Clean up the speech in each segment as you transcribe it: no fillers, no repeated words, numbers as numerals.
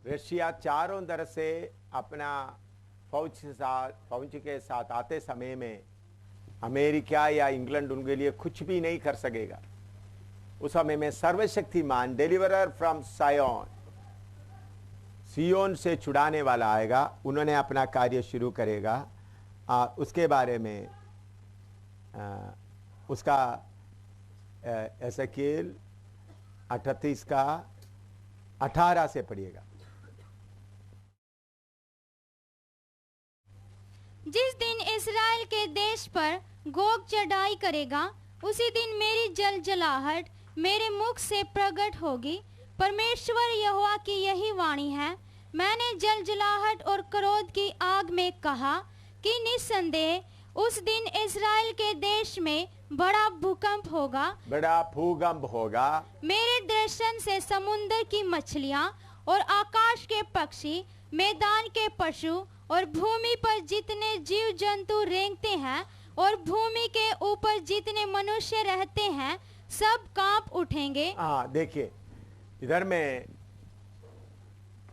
Russia चारों तरफ से अपना फौज के साथ आते समय में अमेरिका या इंग्लैंड उनके लिए कुछ भी नहीं कर सकेगा। उस समय में सर्वशक्तिमान डिलीवरर फ्रॉम सायोन, सियोन से छुड़ाने वाला आएगा, उन्होंने अपना कार्य शुरू करेगा। उसके बारे में उसका एसेकिएल 38 का 18 से पढ़िएगा। जिस दिन इस्राएल के देश पर गोग चढ़ाई करेगा, उसी दिन मेरी जलजलाहट मेरे मुख से प्रकट होगी। परमेश्वर यहोवा की यही वाणी है। मैंने जलजलाहट और क्रोध की आग में कहा कि निस्संदेह उस दिन इस्राएल के देश में बड़ा भूकंप होगा। बड़ा भूकंप होगा। मेरे दर्शन से समुद्र की मछलियां और आकाश के पक्षी, मैदान के पशु और भूमि पर जितने जीव जंतु रेंगते हैं और भूमि के ऊपर जितने मनुष्य रहते हैं, सब कांप उठेंगे। हाँ, देखिए इधर में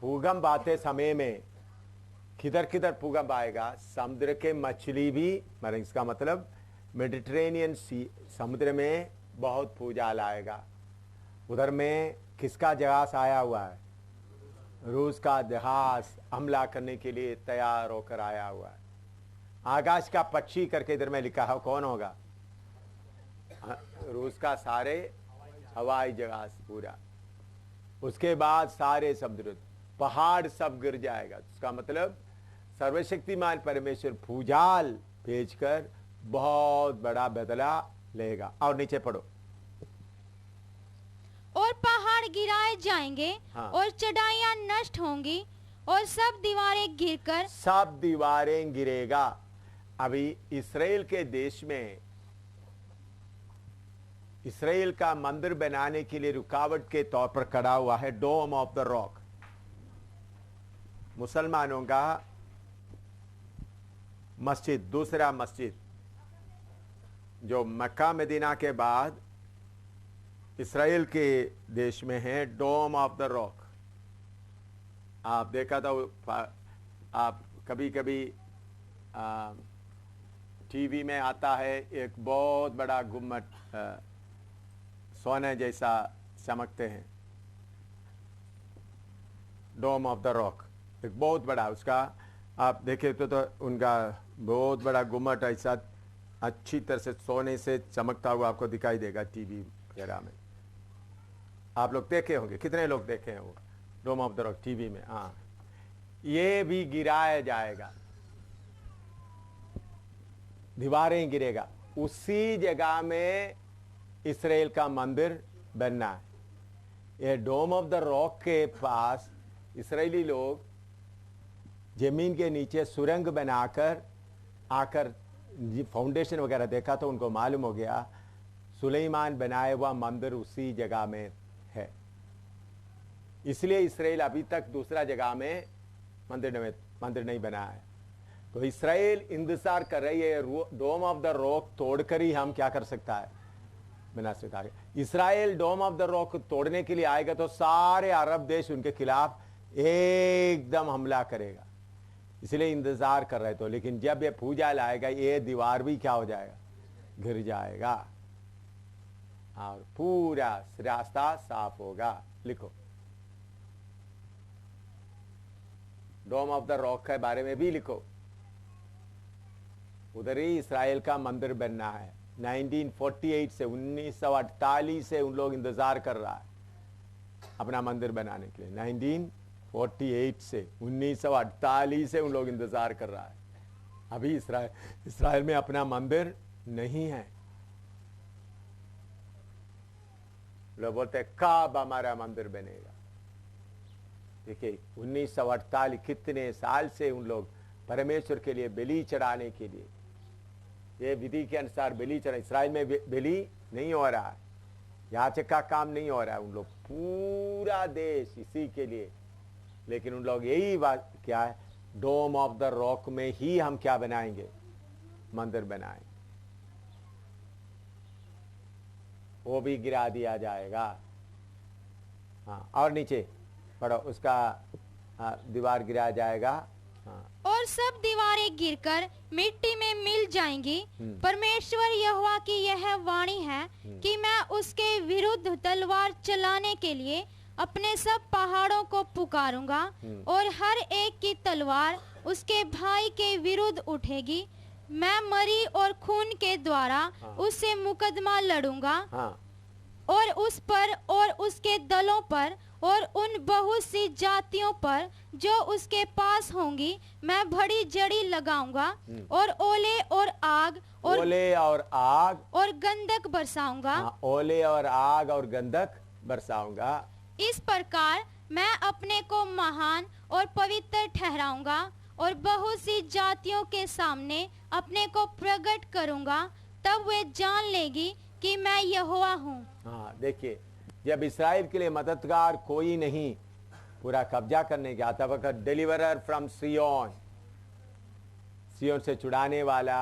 भूकंप आते समय में किधर किधर भूकंप आएगा, समुद्र के मछली भी मरे। इसका मतलब मेडिटेरेनियन सी समुद्र में बहुत भूचाल आएगा। उधर में किसका जहाज आया हुआ है? रूस का जहाज हमला करने के लिए तैयार होकर आया हुआ है। आकाश का पक्षी करके इधर में लिखा है, कौन होगा? रूस का सारे हवाई जहाज पूरा। उसके बाद सारे समुद्र, पहाड़ सब गिर जाएगा। उसका मतलब सर्वशक्तिमान परमेश्वर भूचाल भेजकर बहुत बड़ा बदला लेगा। और नीचे पढ़ो। और पहाड़ गिराए जाएंगे। हाँ। और चढ़ाइयां नष्ट होंगी और सब दीवारें गिरकर, सब दीवारें गिरेगा। अभी इस्राएल के देश में इस्राएल का मंदिर बनाने के लिए रुकावट के तौर पर खड़ा हुआ है डोम ऑफ द रॉक। मुसलमानों का मस्जिद, दूसरा मस्जिद जो मक्का मदीना के बाद इस्राएल के देश में है, डोम ऑफ द रॉक। आप देखा था, आप कभी कभी टीवी में आता है एक बहुत बड़ा गुम्मट, सोने जैसा चमकते हैं, डोम ऑफ द रॉक, एक बहुत बड़ा। उसका आप देखें तो उनका बहुत बड़ा गुम्मट ऐसा अच्छी तरह से सोने से चमकता हुआ आपको दिखाई देगा टीवी वगैरह में। आप लोग देखे होंगे, कितने लोग देखे हैं वो डोम ऑफ द रॉक टीवी में? हाँ, ये भी गिराया जाएगा, दीवारें गिरेगा। उसी जगह में इस्राएल का मंदिर बनना है। ये डोम ऑफ द रॉक के पास इस्राएली लोग जमीन के नीचे सुरंग बनाकर आकर फाउंडेशन वगैरह देखा तो उनको मालूम हो गया सुलेमान बनाया हुआ मंदिर उसी जगह में है। इसलिए इस्राएल अभी तक दूसरा जगह में मंदिर नहीं बनाया है। तो इस्राएल इंतजार कर रही है डोम ऑफ द रॉक तोड़कर ही हम क्या कर सकता है, बना सकता है। इस्राएल डोम ऑफ द रॉक तोड़ने के लिए आएगा तो सारे अरब देश उनके खिलाफ एकदम हमला करेगा, इसलिए इंतजार कर रहे थे। लेकिन जब ये भूचाल आएगा, ये दीवार भी क्या हो जाएगा, गिर जाएगा और पूरा रास्ता साफ होगा। लिखो, डोम ऑफ द रॉक के बारे में भी लिखो। उधर ही इस्राएल का मंदिर बनना है। 1948 से 1948 से उन लोग इंतजार कर रहा है अपना मंदिर बनाने के लिए। 1948 से 1948 से उन लोग इंतजार कर रहा है। अभी इस्राएल में अपना मंदिर नहीं है। लोग बोलते हैं कब हमारा मंदिर बनेगा। देखिए 1948 कितने साल से उन लोग परमेश्वर के लिए बलि चढ़ाने के लिए, ये विधि के अनुसार बलि चढ़ा। इस्राएल में बलि नहीं हो रहा है, याचक का काम नहीं हो रहा है। उन लोग पूरा देश इसी के लिए, लेकिन उन लोग यही बात क्या है, डोम ऑफ द रॉक में ही हम क्या बनाएंगे, मंदिर बनाएंगे। वो भी गिरा दिया जाएगा। हाँ, और नीचे पढ़ो उसका दीवार गिराया जाएगा। हाँ, और सब दीवारें गिरकर मिट्टी में मिल जाएंगी। परमेश्वर यहोवा की यह वाणी है कि मैं उसके विरुद्ध तलवार चलाने के लिए अपने सब पहाड़ों को पुकारूंगा और हर एक की तलवार उसके भाई के विरुद्ध उठेगी। मैं मरी और खून के द्वारा उससे मुकदमा लड़ूंगा हाँ, और उस पर और उसके दलों पर और उन बहुत सी जातियों पर जो उसके पास होंगी मैं बड़ी जड़ी लगाऊंगा और ओले और आग ओले और आग और गंधक बरसाऊंगा। हाँ, ओले और आग और गंधक बरसाऊंगा। इस प्रकार मैं अपने को महान और पवित्र ठहराऊंगा और बहुत सी जातियों के सामने अपने को प्रकट करूंगा। तब वे जान लेगी कि मैं यहोवा हूँ। हाँ, देखिए, जब इस्राएल के लिए मददगार कोई नहीं पूरा कब्जा करने के आता वक्त डिलीवरर फ्रॉम सियोन, सियोन से छुड़ाने वाला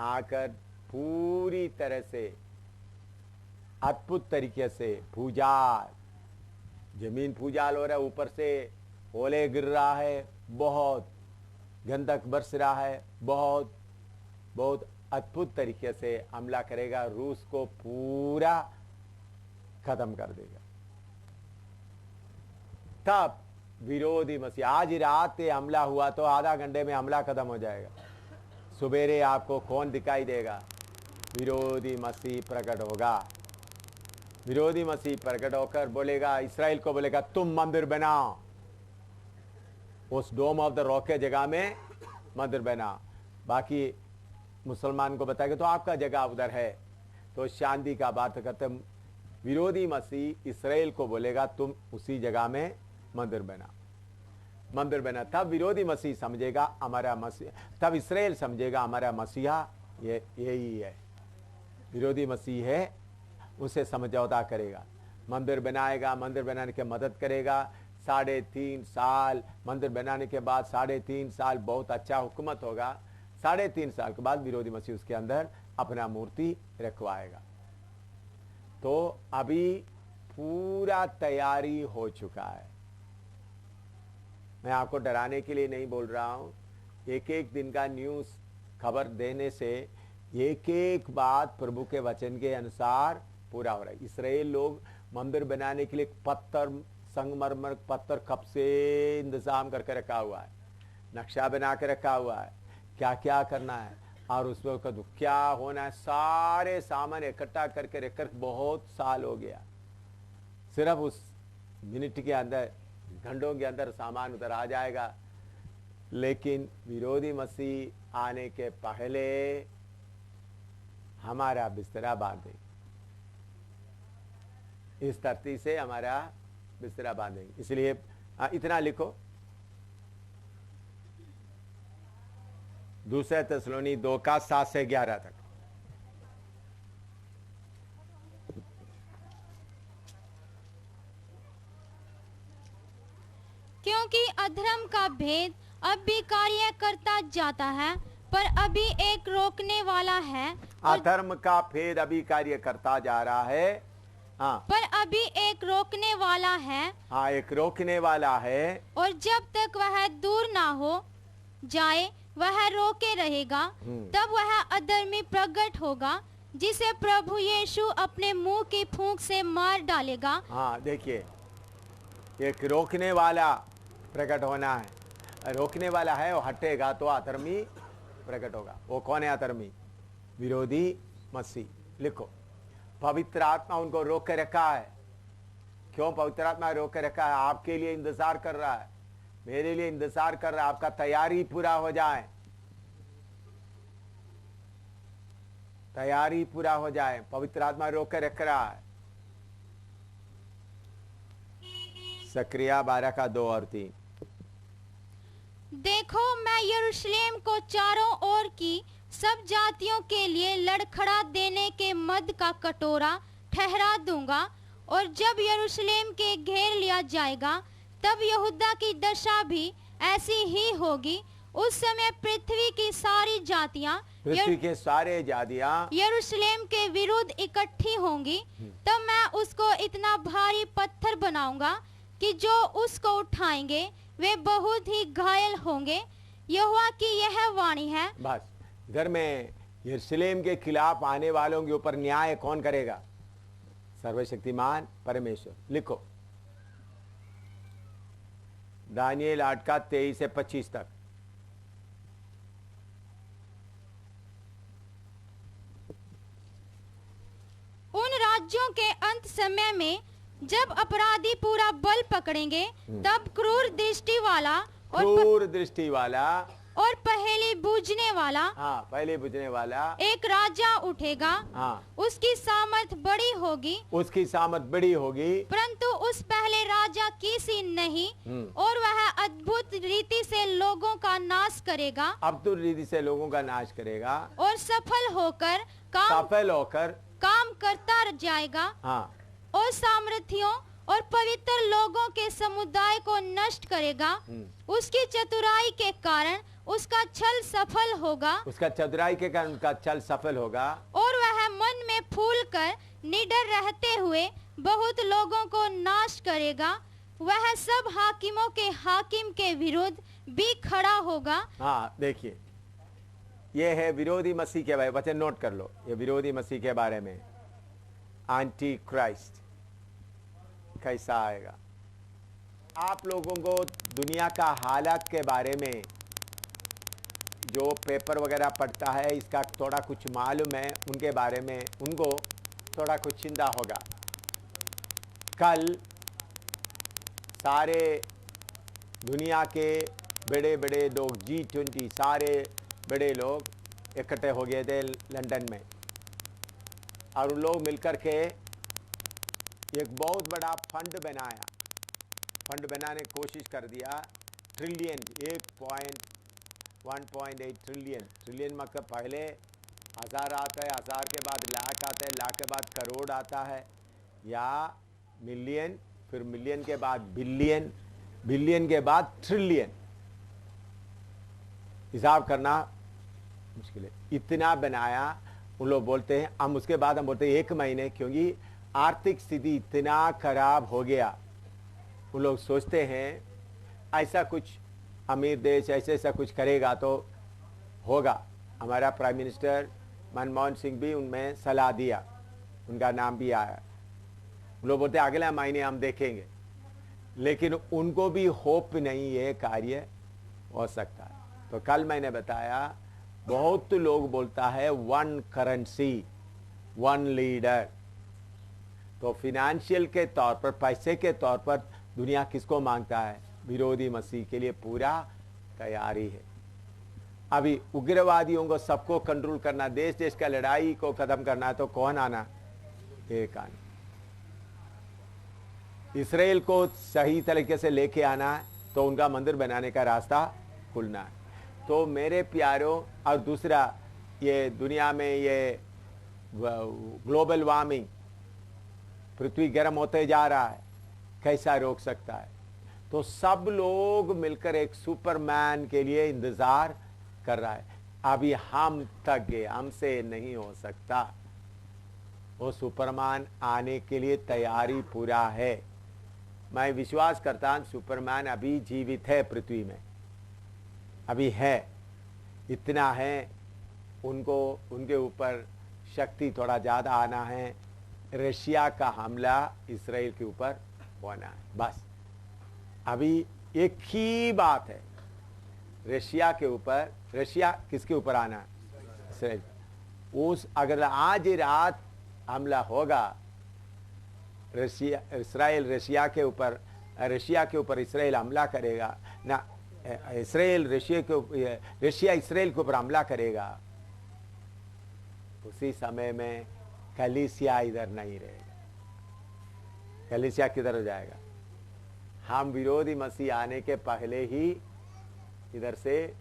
आकर पूरी तरह से अद्भुत तरीके से भूजाल, जमीन भूजाल हो रहा है, ऊपर से ओले गिर रहा है, बहुत गंधक बरस रहा है, बहुत बहुत अद्भुत तरीके से हमला करेगा, रूस को पूरा खत्म कर देगा। तब विरोधी मसीह, आज ही रात ये हमला हुआ तो आधा घंटे में हमला खत्म हो जाएगा। सुबेरे आपको कौन दिखाई देगा? विरोधी मसीह प्रकट होगा। विरोधी मसीह प्रकट होकर बोलेगा, इस्राएल को बोलेगा तुम मंदिर बनाओ, उस डोम ऑफ द रॉक के जगह में मंदिर बनाओ। बाकी मुसलमान को बताएगा तो आपका जगह उधर है। तो शांति का बात करते, विरोधी मसीह इस्राएल को बोलेगा तुम उसी जगह में मंदिर बना, मंदिर बना। तब विरोधी मसीह समझेगा हमारा मसीह, तब इस्राएल समझेगा हमारा मसीहा ये यही है, विरोधी मसीह है, उसे समझौता करेगा, मंदिर बनाएगा, मंदिर बनाने के मदद करेगा। 3.5 साल मंदिर बनाने के बाद 3.5 साल बहुत अच्छा हुकूमत होगा। 3.5 साल के बाद विरोधी मसीह उसके अंदर अपना मूर्ति रखवाएगा। तो अभी पूरा तैयारी हो चुका है। मैं आपको डराने के लिए नहीं बोल रहा हूं, एक एक दिन का न्यूज़ खबर देने से एक एक बात प्रभु के वचन के अनुसार पूरा हो रहा है। इस्राएल लोग मंदिर बनाने के लिए पत्थर, संगमरमर पत्थर कब से इंतजाम करके रखा हुआ है, नक्शा बना के रखा हुआ है, क्या क्या करना है और उस वक्त क्या होना है, सारे सामान इकट्ठा करके रखकर बहुत साल हो गया। सिर्फ उस मिनट के अंदर, घंटों के अंदर सामान उधर आ जाएगा। लेकिन विरोधी मसीह आने के पहले हमारा बिस्तरा बांधेंगे, इस धरती से हमारा बिस्तरा बांधेंगे। इसलिए इतना लिखो, 2 थिस्सलुनी 2:7 से 11 तक। क्योंकि अधर्म का भेद अब भी कार्य करता जाता है, पर अभी एक रोकने वाला है। अधर्म का भेद अभी कार्य करता जा रहा है, हाँ, पर अभी एक रोकने वाला है। हाँ, एक रोकने वाला है। और जब तक वह दूर ना हो जाए वह रोके रहेगा। तब वह अधर्मी प्रकट होगा, जिसे प्रभु यीशु अपने मुंह की फूंक से मार डालेगा। हाँ, देखिए, एक रोकने वाला प्रकट होना है, रोकने वाला है, वो हटेगा तो अधर्मी प्रकट होगा। वो कौन है अधर्मी? विरोधी मसीह। लिखो, पवित्र आत्मा उनको रोक के रखा है। क्यों पवित्र आत्मा रोक के रखा है? आपके लिए इंतजार कर रहा है, मेरे लिए इंतजार कर रहा है, आपका तैयारी पूरा हो जाए, तैयारी पूरा हो जाए, पवित्र आत्मा रोक के रख रहा है। सक्रिया 12:2 और 3। देखो, मैं यरूशलेम को चारों ओर की सब जातियों के लिए लड़खड़ा देने के मद का कटोरा ठहरा दूंगा, और जब यरूशलेम के घेर लिया जाएगा तब यहूदा की दशा भी ऐसी ही होगी। उस समय पृथ्वी की सारी जातियां, पृथ्वी के सारे जातियां यरूशलेम के विरुद्ध इकट्ठी होंगी। तब मैं उसको इतना भारी पत्थर बनाऊंगा कि जो उसको उठाएंगे वे बहुत ही घायल होंगे। यहोवा की यह वाणी है। बस घर में यरूशलेम के खिलाफ आने वालों के ऊपर न्याय कौन करेगा? सर्वशक्तिमान परमेश्वर। लिखो दानियेल 8 का 23 से 25 तक। उन राज्यों के अंत समय में जब अपराधी पूरा बल पकड़ेंगे, तब क्रूर दृष्टि वाला क्रूर दृष्टि वाला और पहेली बूझने वाला, हाँ पहले बुझने वाला एक राजा उठेगा। हाँ उसकी सामर्थ बड़ी होगी, उसकी सामर्थ बड़ी होगी, परंतु उस पहले राजा की सी नहीं, और वह अद्भुत रीति से लोगों का नाश करेगा। अब तो रीति से लोगों का नाश करेगा और सफल होकर काम करता जाएगा। हाँ और सामर्थियों और पवित्र लोगों के समुदाय को नष्ट करेगा। उसकी चतुराई के कारण उसका छल सफल होगा, उसका चतुराई के कारण उसका छल सफल होगा। और वह मन में फूल कर निडर रहते हुए बहुत लोगों को नाश करेगा। वह सब हाकिमों के हाकिम के विरुद्ध भी खड़ा होगा। हाँ देखिए, ये है विरोधी मसीह के बारे में, वचन नोट कर लो। ये विरोधी मसीह के बारे में, एंटी क्राइस्ट कैसा आएगा। आप लोगों को दुनिया का हालात के बारे में जो पेपर वगैरह पढ़ता है, इसका थोड़ा कुछ मालूम है, उनके बारे में उनको थोड़ा कुछ चिंता होगा। कल सारे दुनिया के बड़े बड़े लोग, G20 सारे बड़े लोग इकट्ठे हो गए थे लंदन में, और उन लोग मिलकर के एक बहुत बड़ा फंड बनाया। फंड बनाने की कोशिश कर दिया। ट्रिलियन 1.8 ट्रिलियन मतलब पहले हज़ार आता है, हज़ार के बाद लाख आता है, लाख के बाद करोड़ आता है, या मिलियन, फिर मिलियन के बाद बिलियन, बिलियन के बाद ट्रिलियन। हिसाब करना मुश्किल है, इतना बनाया। उन लोग बोलते हैं, हम उसके बाद हम बोलते हैं 1 महीने, क्योंकि आर्थिक स्थिति इतना खराब हो गया। वो लोग सोचते हैं ऐसा कुछ अमीर देश ऐसा कुछ करेगा तो होगा। हमारा प्राइम मिनिस्टर मनमोहन सिंह भी उनमें सलाह दिया, उनका नाम भी आया। वो लोग बोलते अगले महीने हम देखेंगे, लेकिन उनको भी होप नहीं ये कार्य हो सकता है। तो कल मैंने बताया, बहुत लोग बोलता है 1 करेंसी 1 लीडर। तो फिनेंशियल के तौर पर, पैसे के तौर पर दुनिया किसको मांगता है? विरोधी मसीह के लिए पूरा तैयारी है। अभी उग्रवादियों को सबको कंट्रोल करना, देश देश का लड़ाई को खत्म करना है, तो कौन आना? एक आना। इसराइल को सही तरीके से लेके आना है, तो उनका मंदिर बनाने का रास्ता खुलना है। तो मेरे प्यारों, और दूसरा ये दुनिया में ये ग्लोबल वार्मिंग, पृथ्वी गर्म होते जा रहा है, कैसा रोक सकता है? तो सब लोग मिलकर एक सुपरमैन के लिए इंतजार कर रहा है। अभी हम थक गए, हमसे नहीं हो सकता। वो सुपरमैन आने के लिए तैयारी पूरा है। मैं विश्वास करता हूं सुपरमैन अभी जीवित है, पृथ्वी में अभी है। इतना है, उनको उनके ऊपर शक्ति थोड़ा ज़्यादा आना है। रशिया का हमला इसराइल के ऊपर होना है, बस। अभी एक ही बात है, रशिया के ऊपर। रशिया किसके ऊपर आना है? इसराइल। उस अगर आज रात हमला होगा, इसराइल रशिया के ऊपर इसराइल हमला करेगा ना, इसराइल रशिया इसराइल के ऊपर हमला करेगा, उसी समय में कलीसिया इधर नहीं रहेगा। कलीसिया किधर हो जाएगा? हम विरोधी मसीह आने के पहले ही इधर से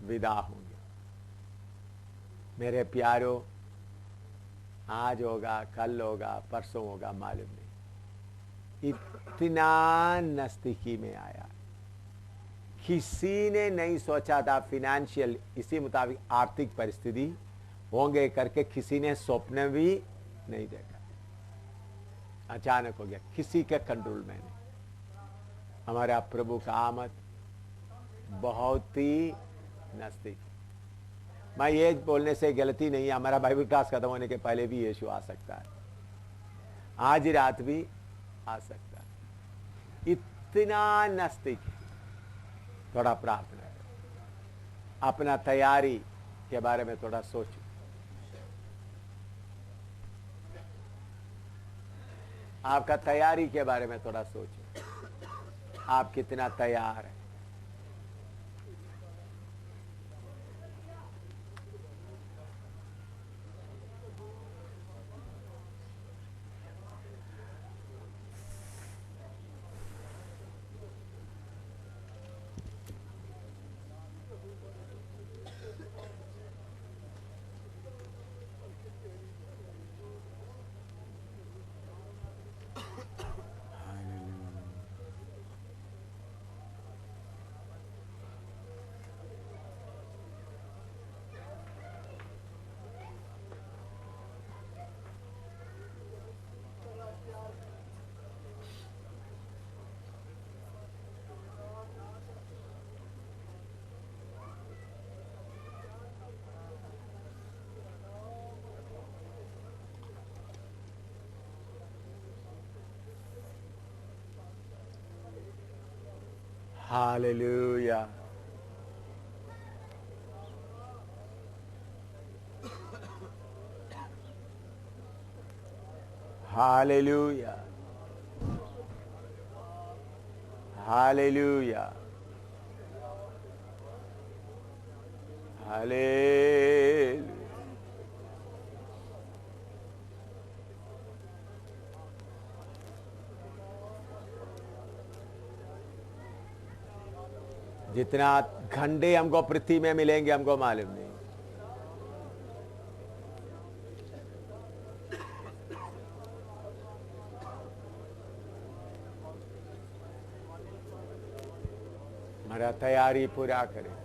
विदा होंगे। मेरे प्यारों, आज होगा, कल होगा, परसों होगा, मालूम नहीं। इतना नजदीकी में आया, किसी ने नहीं सोचा था। फिनेंशियल, इसी मुताबिक आर्थिक परिस्थिति होंगे करके किसी ने स्वप्न भी नहीं देखा। अचानक हो गया, किसी के कंट्रोल में नहीं। हमारा प्रभु का आमद बहुत ही नजदीक। मैं ये बोलने से गलती नहीं है, हमारा बाइबल क्लास खत्म होने के पहले भी यीशु आ सकता है, आज ही रात भी आ सकता है, इतना नजदीक है। थोड़ा प्रार्थना है, अपना तैयारी के बारे में थोड़ा सोचो। आपका तैयारी के बारे में थोड़ा सोचो, आप कितना तैयार है। Hallelujah. Hallelujah. Hallelujah. Hallelujah. जितना घंटे हमको पृथ्वी में मिलेंगे हमको मालूम नहीं। हमारा तैयारी पूरा करें।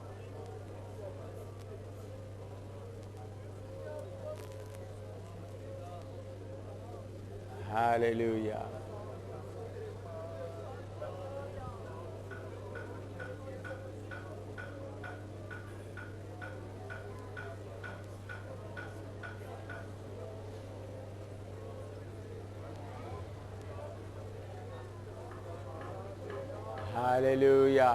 हालेलुया। हालेलुया।